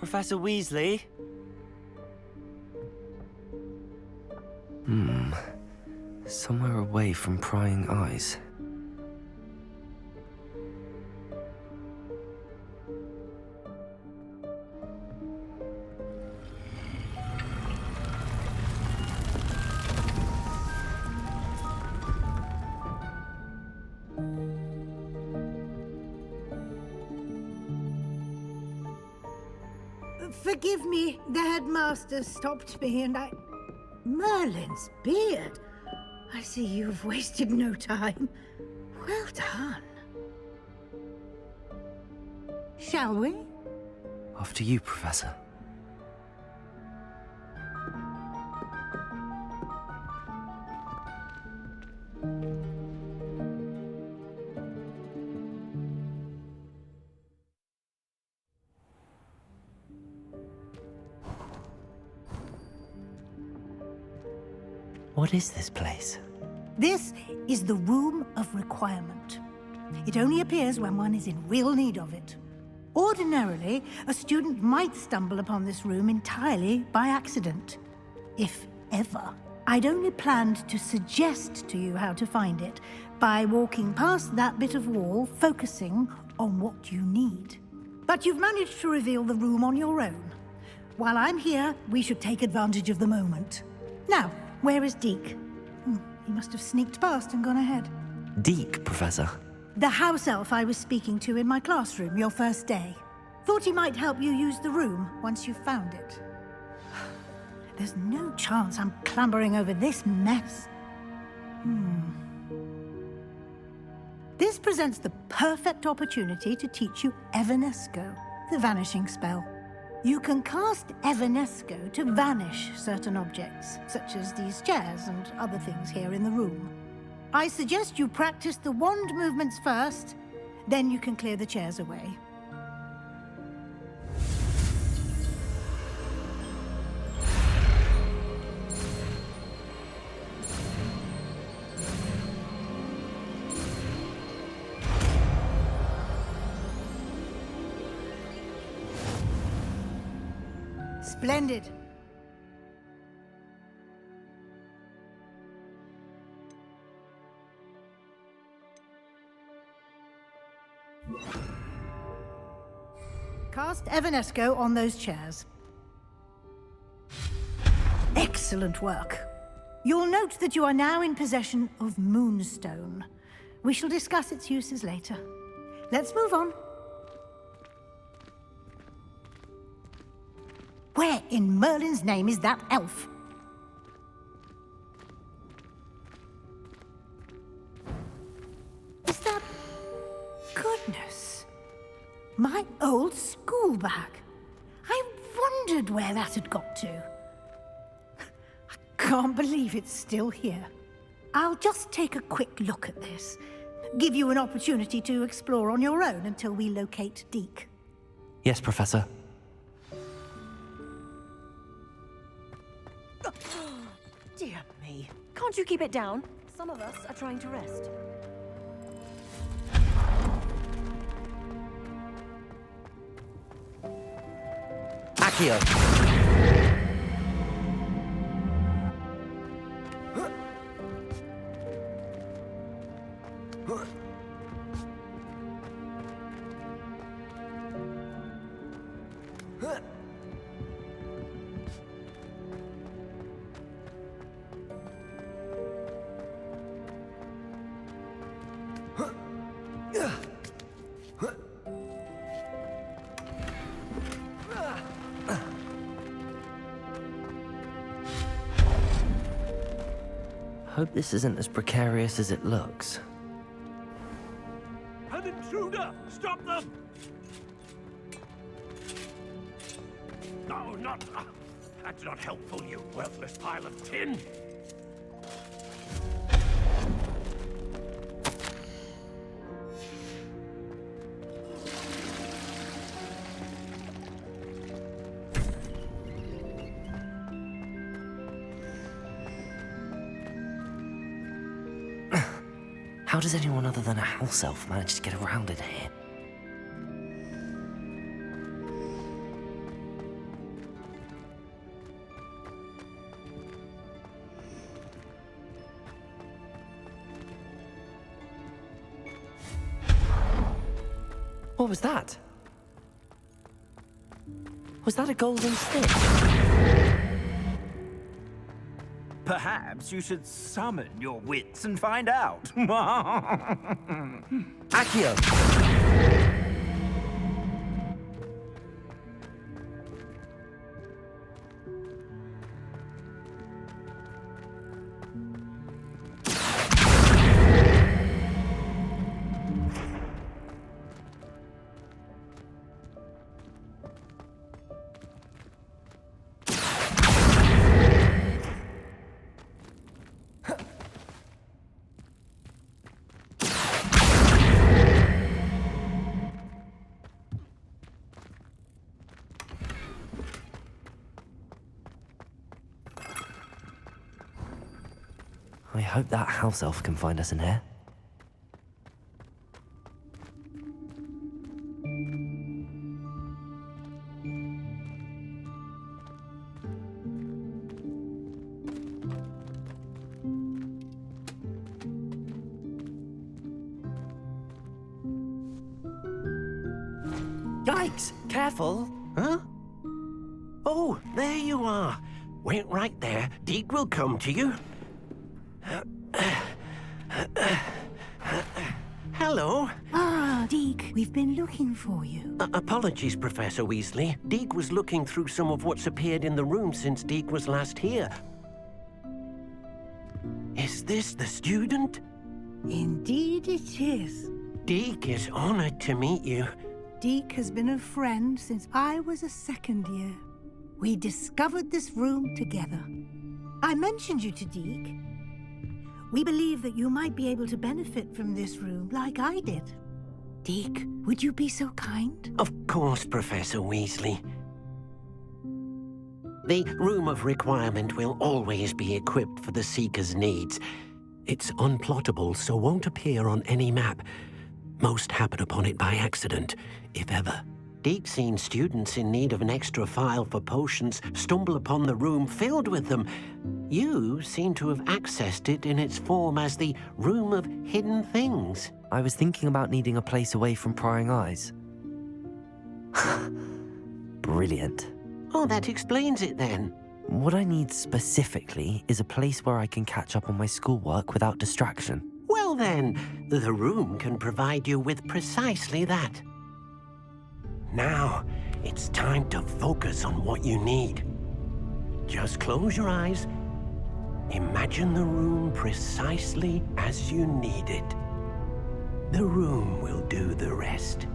Professor Weasley? Somewhere away from prying eyes. Forgive me, the headmaster stopped me and I... Merlin's beard! I see you've wasted no time. Well done. Shall we? After you, Professor. What is this place? This is the Room of Requirement. It only appears when one is in real need of it. Ordinarily, a student might stumble upon this room entirely by accident. If ever. I'd only planned to suggest to you how to find it by walking past that bit of wall, focusing on what you need. But you've managed to reveal the room on your own. While I'm here, we should take advantage of the moment. Now, where is Deke? He must have sneaked past and gone ahead. Deke, Professor. The house elf I was speaking to in my classroom your first day. Thought he might help you use the room once you found it. There's no chance I'm clambering over this mess. This presents the perfect opportunity to teach you Evanesco, the vanishing spell. You can cast Evanesco to vanish certain objects, such as these chairs and other things here in the room. I suggest you practice the wand movements first, then you can clear the chairs away. Splendid. Cast Evanesco on those chairs. Excellent work. You'll note that you are now in possession of Moonstone. We shall discuss its uses later. Let's move on. Where in Merlin's name is that elf? Is that... Goodness. My old school bag. I wondered where that had got to. I can't believe it's still here. I'll just take a quick look at this. Give you an opportunity to explore on your own until we locate Deke. Yes, Professor. Dear me. Can't you keep it down? Some of us are trying to rest. Accio! Hope this isn't as precarious as it looks. An intruder! Stop them! No, not... that's not helpful, you worthless pile of tin! How does anyone other than a house elf manage to get around in here? What was that? Was that a golden stick? Perhaps you should summon your wits and find out. Accio! I hope that house elf can find us in here. Yikes! Careful! Huh? Oh, there you are. Wait right there. Deke will come to you. Hello. Ah, Deke, we've been looking for you. Apologies, Professor Weasley. Deke was looking through some of what's appeared in the room since Deke was last here. Is this the student? Indeed it is. Deke is honored to meet you. Deke has been a friend since I was a second year. We discovered this room together. I mentioned you to Deke. We believe that you might be able to benefit from this room like I did. Deke, would you be so kind? Of course, Professor Weasley. The Room of Requirement will always be equipped for the Seeker's needs. It's unplottable, so won't appear on any map. Most happen upon it by accident, if ever. Deke's seen students in need of an extra file for potions stumble upon the room filled with them. You seem to have accessed it in its form as the Room of Hidden Things. I was thinking about needing a place away from prying eyes. Brilliant. Oh, that explains it then. What I need specifically is a place where I can catch up on my schoolwork without distraction. Well then, the room can provide you with precisely that. Now, it's time to focus on what you need. Just close your eyes. Imagine the room precisely as you need it. The room will do the rest.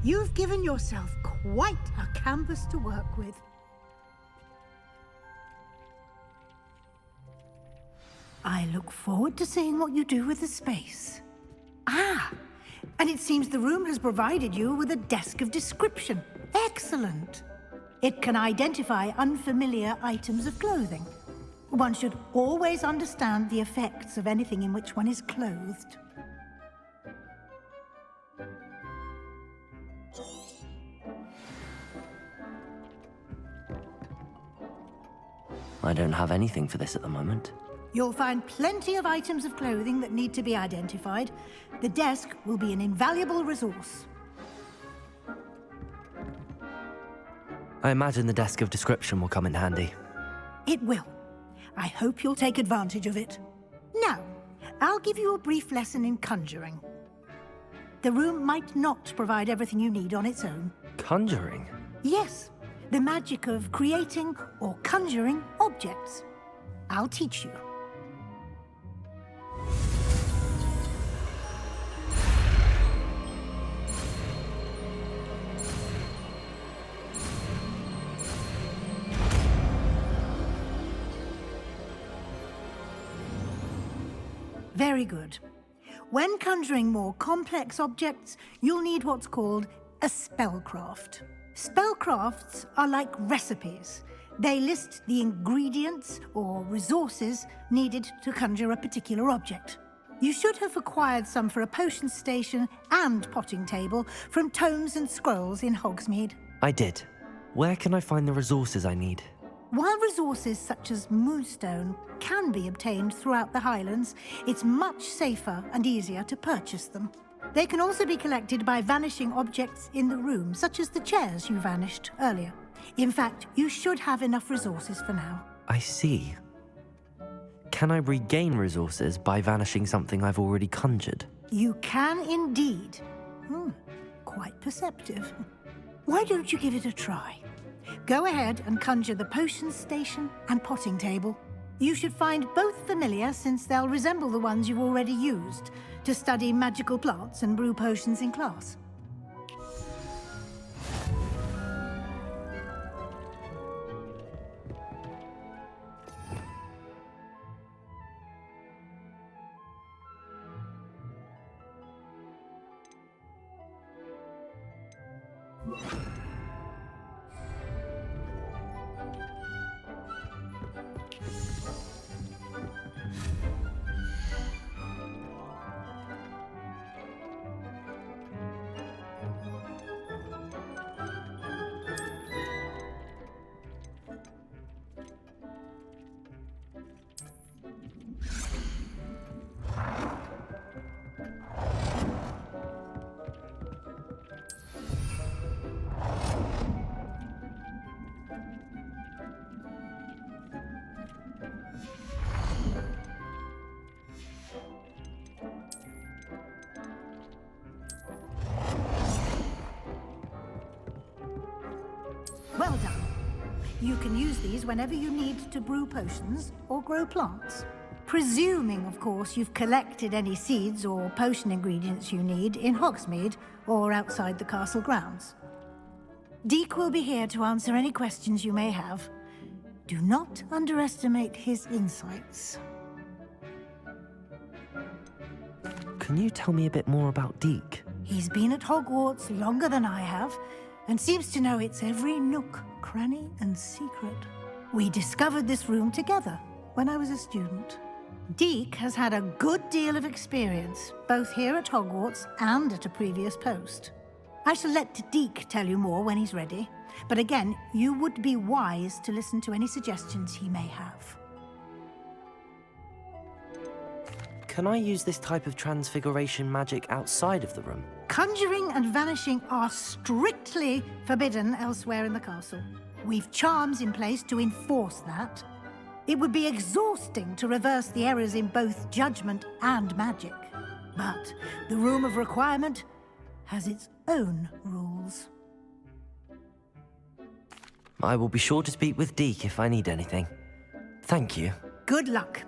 You've given yourself quite a canvas to work with. I look forward to seeing what you do with the space. Ah, and it seems the room has provided you with a desk of description. Excellent. It can identify unfamiliar items of clothing. One should always understand the effects of anything in which one is clothed. I don't have anything for this at the moment. You'll find plenty of items of clothing that need to be identified. The desk will be an invaluable resource. I imagine the desk of description will come in handy. It will. I hope you'll take advantage of it. Now, I'll give you a brief lesson in conjuring. The room might not provide everything you need on its own. Conjuring? Yes, the magic of creating or conjuring objects. I'll teach you. Very good. When conjuring more complex objects, you'll need what's called a spellcraft. Spellcrafts are like recipes. They list the ingredients or resources needed to conjure a particular object. You should have acquired some for a potion station and potting table from tomes and scrolls in Hogsmeade. I did. Where can I find the resources I need? While resources such as moonstone can be obtained throughout the Highlands, it's much safer and easier to purchase them. They can also be collected by vanishing objects in the room, such as the chairs you vanished earlier. In fact, you should have enough resources for now. I see. Can I regain resources by vanishing something I've already conjured? You can indeed. Quite perceptive. Why don't you give it a try? Go ahead and conjure the potion station and potting table. You should find both familiar, since they'll resemble the ones you've already used to study magical plants and brew potions in class. Well done. You can use these whenever you need to brew potions or grow plants. Presuming, of course, you've collected any seeds or potion ingredients you need in Hogsmeade or outside the castle grounds. Deek will be here to answer any questions you may have. Do not underestimate his insights. Can you tell me a bit more about Deek? He's been at Hogwarts longer than I have, and seems to know its every nook, cranny, and secret. We discovered this room together when I was a student. Deek has had a good deal of experience, both here at Hogwarts and at a previous post. I shall let Deek tell you more when he's ready, but again, you would be wise to listen to any suggestions he may have. Can I use this type of transfiguration magic outside of the room? Conjuring and vanishing are strictly forbidden elsewhere in the castle. We've charms in place to enforce that. It would be exhausting to reverse the errors in both judgment and magic. But the Room of Requirement has its own rules. I will be sure to speak with Deek if I need anything. Thank you. Good luck.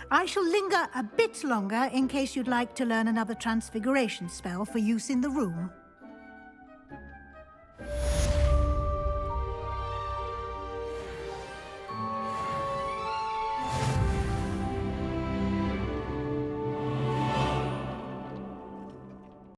I shall linger a bit longer in case you'd like to learn another transfiguration spell for use in the room.